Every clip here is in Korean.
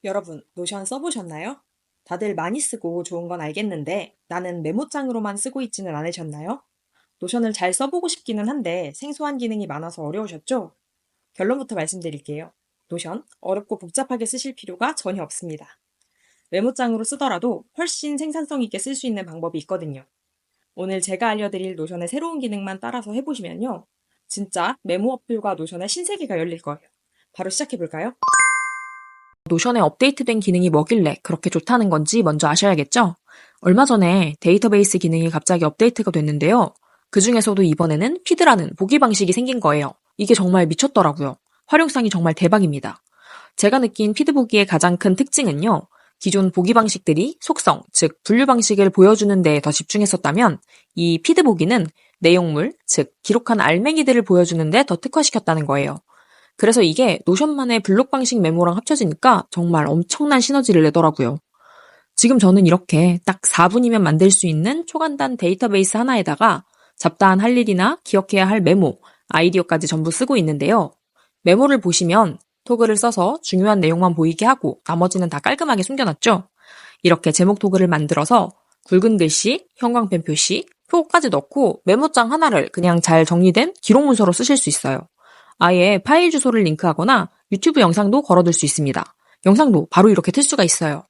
여러분, 노션 써보셨나요? 다들 많이 쓰고 좋은 건 알겠는데 나는 메모장으로만 쓰고 있지는 않으셨나요? 노션을 잘 써보고 싶기는 한데 생소한 기능이 많아서 어려우셨죠? 결론부터 말씀드릴게요. 노션, 어렵고 복잡하게 쓰실 필요가 전혀 없습니다. 메모장으로 쓰더라도 훨씬 생산성 있게 쓸 수 있는 방법이 있거든요. 오늘 제가 알려드릴 노션의 새로운 기능만 따라서 해보시면요. 진짜 메모 어플과 노션의 신세계가 열릴 거예요. 바로 시작해볼까요? 노션에 업데이트된 기능이 뭐길래 그렇게 좋다는 건지 먼저 아셔야겠죠? 얼마 전에 데이터베이스 기능이 갑자기 업데이트가 됐는데요. 그 중에서도 이번에는 피드라는 보기 방식이 생긴 거예요. 이게 정말 미쳤더라고요. 활용성이 정말 대박입니다. 제가 느낀 피드 보기의 가장 큰 특징은요. 기존 보기 방식들이 속성, 즉 분류 방식을 보여주는 데에 더 집중했었다면 이 피드 보기는 내용물, 즉 기록한 알맹이들을 보여주는 데 더 특화시켰다는 거예요. 그래서 이게 노션만의 블록 방식 메모랑 합쳐지니까 정말 엄청난 시너지를 내더라고요. 지금 저는 이렇게 딱 4분이면 만들 수 있는 초간단 데이터베이스 하나에다가 잡다한 할 일이나 기억해야 할 메모, 아이디어까지 전부 쓰고 있는데요. 메모를 보시면 토글을 써서 중요한 내용만 보이게 하고 나머지는 다 깔끔하게 숨겨놨죠. 이렇게 제목 토글을 만들어서 굵은 글씨, 형광펜 표시, 표까지 넣고 메모장 하나를 그냥 잘 정리된 기록 문서로 쓰실 수 있어요. 아예 파일 주소를 링크하거나 유튜브 영상도 걸어둘 수 있습니다. 영상도 바로 이렇게 틀 수가 있어요.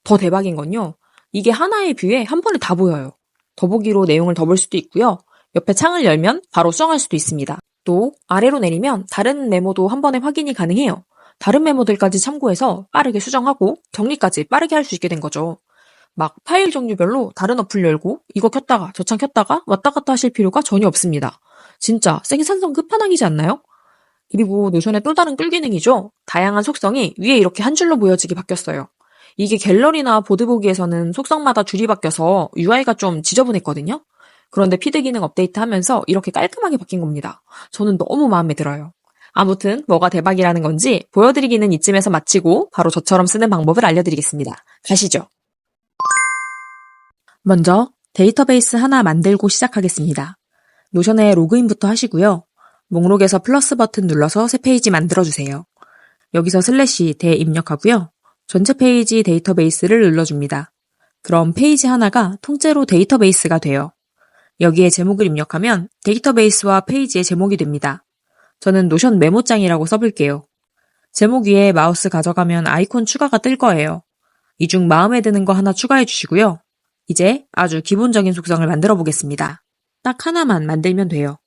더 대박인 건요. 이게 하나의 뷰에 한 번에 다 보여요. 더보기로 내용을 더 볼 수도 있고요. 옆에 창을 열면 바로 수정할 수도 있습니다. 또 아래로 내리면 다른 메모도 한 번에 확인이 가능해요. 다른 메모들까지 참고해서 빠르게 수정하고 정리까지 빠르게 할 수 있게 된 거죠. 막 파일 종류별로 다른 어플 열고 이거 켰다가 저 창 켰다가 왔다 갔다 하실 필요가 전혀 없습니다. 진짜 생산성 끝판왕이지 않나요? 그리고 노션의 또 다른 꿀 기능이죠. 다양한 속성이 위에 이렇게 한 줄로 보여지게 바뀌었어요. 이게 갤러리나 보드 보기에서는 속성마다 줄이 바뀌어서 UI가 좀 지저분했거든요. 그런데 피드 기능 업데이트하면서 이렇게 깔끔하게 바뀐 겁니다. 저는 너무 마음에 들어요. 아무튼 뭐가 대박이라는 건지 보여드리기는 이쯤에서 마치고 바로 저처럼 쓰는 방법을 알려드리겠습니다. 가시죠. 먼저 데이터베이스 하나 만들고 시작하겠습니다. 노션에 로그인부터 하시고요. 목록에서 플러스 버튼 눌러서 새 페이지 만들어주세요. 여기서 슬래시 대 입력하고요. 전체 페이지 데이터베이스를 눌러줍니다. 그럼 페이지 하나가 통째로 데이터베이스가 돼요. 여기에 제목을 입력하면 데이터베이스와 페이지의 제목이 됩니다. 저는 노션 메모장이라고 써볼게요. 제목 위에 마우스 가져가면 아이콘 추가가 뜰 거예요. 이 중 마음에 드는 거 하나 추가해 주시고요. 이제 아주 기본적인 속성을 만들어 보겠습니다. 딱 하나만 만들면 돼요.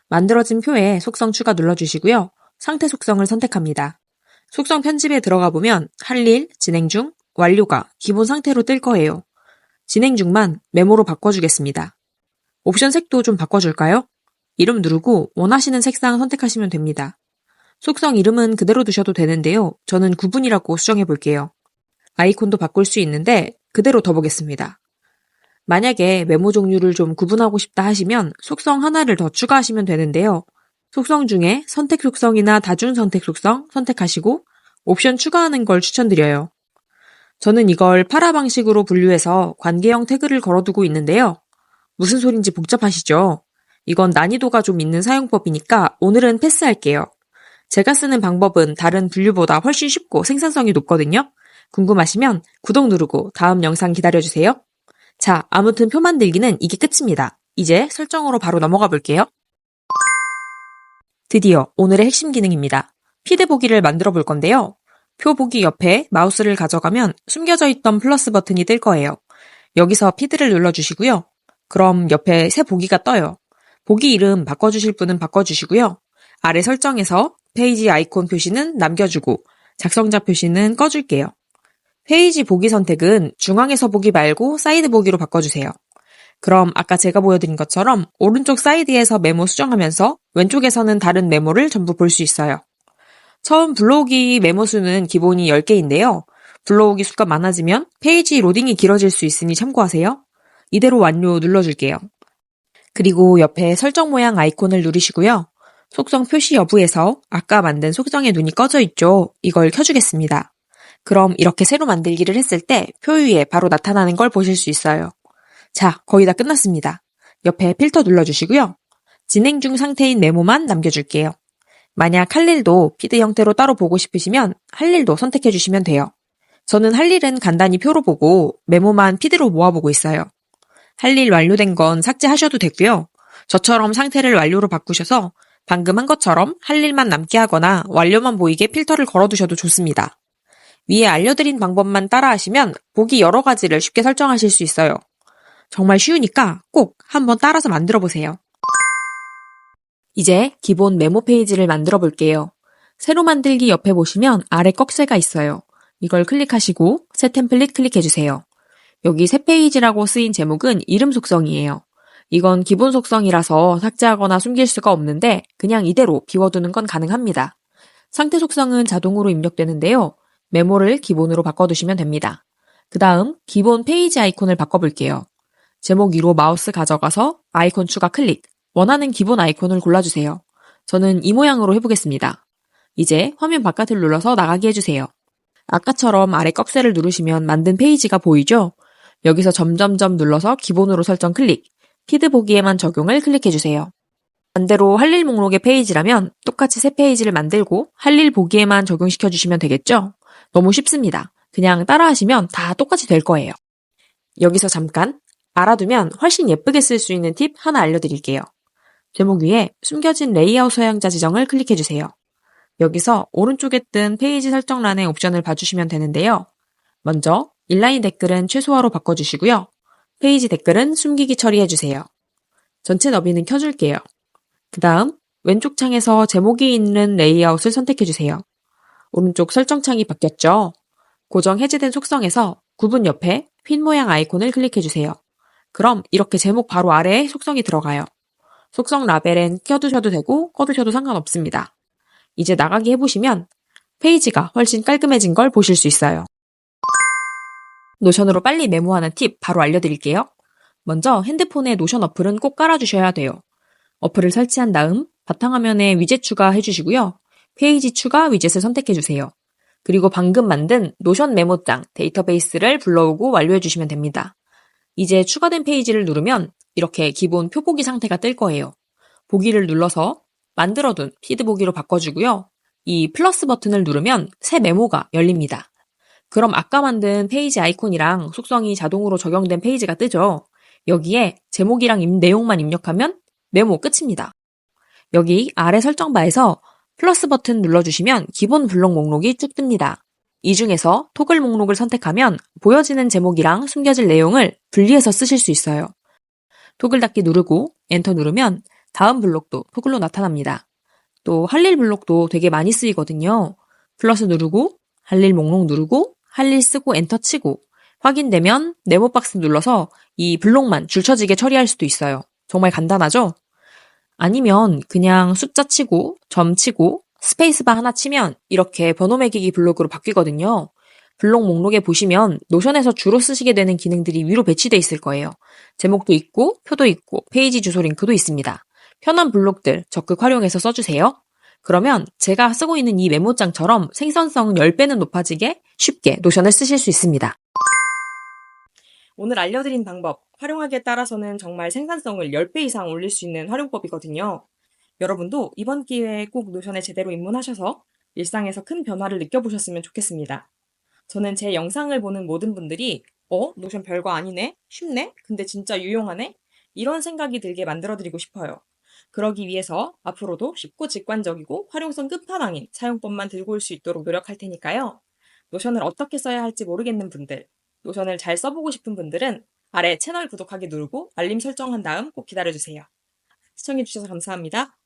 만들어진 표에 속성 추가 눌러주시고요. 상태 속성을 선택합니다. 속성 편집에 들어가 보면 할 일, 진행 중, 완료가 기본 상태로 뜰 거예요. 진행 중만 메모로 바꿔주겠습니다. 옵션 색도 좀 바꿔줄까요? 이름 누르고 원하시는 색상 선택하시면 됩니다. 속성 이름은 그대로 두셔도 되는데요. 저는 구분이라고 수정해 볼게요. 아이콘도 바꿀 수 있는데 그대로 둬보겠습니다. 만약에 메모 종류를 좀 구분하고 싶다 하시면 속성 하나를 더 추가하시면 되는데요. 속성 중에 선택 속성이나 다중 선택 속성 선택하시고 옵션 추가하는 걸 추천드려요. 저는 이걸 파라 방식으로 분류해서 관계형 태그를 걸어두고 있는데요. 무슨 소린지 복잡하시죠? 이건 난이도가 좀 있는 사용법이니까 오늘은 패스할게요. 제가 쓰는 방법은 다른 분류보다 훨씬 쉽고 생산성이 높거든요. 궁금하시면 구독 누르고 다음 영상 기다려주세요. 자, 아무튼 표 만들기는 이게 끝입니다. 이제 설정으로 바로 넘어가 볼게요. 드디어 오늘의 핵심 기능입니다. 피드 보기를 만들어 볼 건데요. 표 보기 옆에 마우스를 가져가면 숨겨져 있던 플러스 버튼이 뜰 거예요. 여기서 피드를 눌러주시고요. 그럼 옆에 새 보기가 떠요. 보기 이름 바꿔주실 분은 바꿔주시고요. 아래 설정에서 페이지 아이콘 표시는 남겨주고 작성자 표시는 꺼줄게요. 페이지 보기 선택은 중앙에서 보기 말고 사이드 보기로 바꿔주세요. 그럼 아까 제가 보여드린 것처럼 오른쪽 사이드에서 메모 수정하면서 왼쪽에서는 다른 메모를 전부 볼 수 있어요. 처음 불러오기 메모 수는 기본이 10개인데요. 불러오기 수가 많아지면 페이지 로딩이 길어질 수 있으니 참고하세요. 이대로 완료 눌러줄게요. 그리고 옆에 설정 모양 아이콘을 누르시고요. 속성 표시 여부에서 아까 만든 속성의 눈이 꺼져 있죠. 이걸 켜주겠습니다. 그럼 이렇게 새로 만들기를 했을 때 표 위에 바로 나타나는 걸 보실 수 있어요. 자, 거의 다 끝났습니다. 옆에 필터 눌러주시고요. 진행 중 상태인 메모만 남겨줄게요. 만약 할 일도 피드 형태로 따로 보고 싶으시면 할 일도 선택해주시면 돼요. 저는 할 일은 간단히 표로 보고 메모만 피드로 모아보고 있어요. 할 일 완료된 건 삭제하셔도 되고요. 저처럼 상태를 완료로 바꾸셔서 방금 한 것처럼 할 일만 남게 하거나 완료만 보이게 필터를 걸어두셔도 좋습니다. 위에 알려드린 방법만 따라하시면 보기 여러 가지를 쉽게 설정하실 수 있어요. 정말 쉬우니까 꼭 한번 따라서 만들어 보세요. 이제 기본 메모 페이지를 만들어 볼게요. 새로 만들기 옆에 보시면 아래 꺽쇠가 있어요. 이걸 클릭하시고 새 템플릿 클릭해주세요. 여기 새 페이지라고 쓰인 제목은 이름 속성이에요. 이건 기본 속성이라서 삭제하거나 숨길 수가 없는데 그냥 이대로 비워두는 건 가능합니다. 상태 속성은 자동으로 입력되는데요. 메모를 기본으로 바꿔두시면 됩니다. 그 다음 기본 페이지 아이콘을 바꿔볼게요. 제목 위로 마우스 가져가서 아이콘 추가 클릭, 원하는 기본 아이콘을 골라주세요. 저는 이 모양으로 해보겠습니다. 이제 화면 바깥을 눌러서 나가게 해주세요. 아까처럼 아래 꺽쇠를 누르시면 만든 페이지가 보이죠? 여기서 점점점 눌러서 기본으로 설정 클릭, 피드 보기에만 적용을 클릭해주세요. 반대로 할 일 목록의 페이지라면 똑같이 새 페이지를 만들고 할 일 보기에만 적용시켜주시면 되겠죠? 너무 쉽습니다. 그냥 따라하시면 다 똑같이 될 거예요. 여기서 잠깐 알아두면 훨씬 예쁘게 쓸 수 있는 팁 하나 알려드릴게요. 제목 위에 숨겨진 레이아웃 서양자 지정을 클릭해주세요. 여기서 오른쪽에 뜬 페이지 설정란의 옵션을 봐주시면 되는데요. 먼저 인라인 댓글은 최소화로 바꿔주시고요. 페이지 댓글은 숨기기 처리해주세요. 전체 너비는 켜줄게요. 그 다음 왼쪽 창에서 제목이 있는 레이아웃을 선택해주세요. 오른쪽 설정창이 바뀌었죠? 고정 해제된 속성에서 구분 옆에 핀 모양 아이콘을 클릭해주세요. 그럼 이렇게 제목 바로 아래에 속성이 들어가요. 속성 라벨엔 켜두셔도 되고 꺼두셔도 상관없습니다. 이제 나가기 해보시면 페이지가 훨씬 깔끔해진 걸 보실 수 있어요. 노션으로 빨리 메모하는 팁 바로 알려드릴게요. 먼저 핸드폰에 노션 어플은 꼭 깔아주셔야 돼요. 어플을 설치한 다음 바탕화면에 위젯 추가해주시고요. 페이지 추가 위젯을 선택해주세요. 그리고 방금 만든 노션 메모장 데이터베이스를 불러오고 완료해주시면 됩니다. 이제 추가된 페이지를 누르면 이렇게 기본 표보기 상태가 뜰 거예요. 보기를 눌러서 만들어둔 피드 보기로 바꿔주고요. 이 플러스 버튼을 누르면 새 메모가 열립니다. 그럼 아까 만든 페이지 아이콘이랑 속성이 자동으로 적용된 페이지가 뜨죠. 여기에 제목이랑 내용만 입력하면 메모 끝입니다. 여기 아래 설정바에서 플러스 버튼 눌러주시면 기본 블록 목록이 쭉 뜹니다. 이 중에서 토글 목록을 선택하면 보여지는 제목이랑 숨겨질 내용을 분리해서 쓰실 수 있어요. 토글 닫기 누르고 엔터 누르면 다음 블록도 토글로 나타납니다. 또 할 일 블록도 되게 많이 쓰이거든요. 플러스 누르고 할 일 목록 누르고 할 일 쓰고 엔터 치고 확인되면 네모 박스 눌러서 이 블록만 줄쳐지게 처리할 수도 있어요. 정말 간단하죠? 아니면 그냥 숫자 치고 점 치고 스페이스바 하나 치면 이렇게 번호 매기기 블록으로 바뀌거든요. 블록 목록에 보시면 노션에서 주로 쓰시게 되는 기능들이 위로 배치되어 있을 거예요. 제목도 있고 표도 있고 페이지 주소 링크도 있습니다. 편한 블록들 적극 활용해서 써주세요. 그러면 제가 쓰고 있는 이 메모장처럼 생산성 10배는 높아지게 쉽게 노션을 쓰실 수 있습니다. 오늘 알려드린 방법, 활용하기에 따라서는 정말 생산성을 10배 이상 올릴 수 있는 활용법이거든요. 여러분도 이번 기회에 꼭 노션에 제대로 입문하셔서 일상에서 큰 변화를 느껴보셨으면 좋겠습니다. 저는 제 영상을 보는 모든 분들이 노션 별거 아니네? 쉽네? 근데 진짜 유용하네? 이런 생각이 들게 만들어드리고 싶어요. 그러기 위해서 앞으로도 쉽고 직관적이고 활용성 끝판왕인 사용법만 들고 올 수 있도록 노력할 테니까요. 노션을 어떻게 써야 할지 모르겠는 분들, 노션을 잘 써보고 싶은 분들은 아래 채널 구독하기 누르고 알림 설정한 다음 꼭 기다려주세요. 시청해주셔서 감사합니다.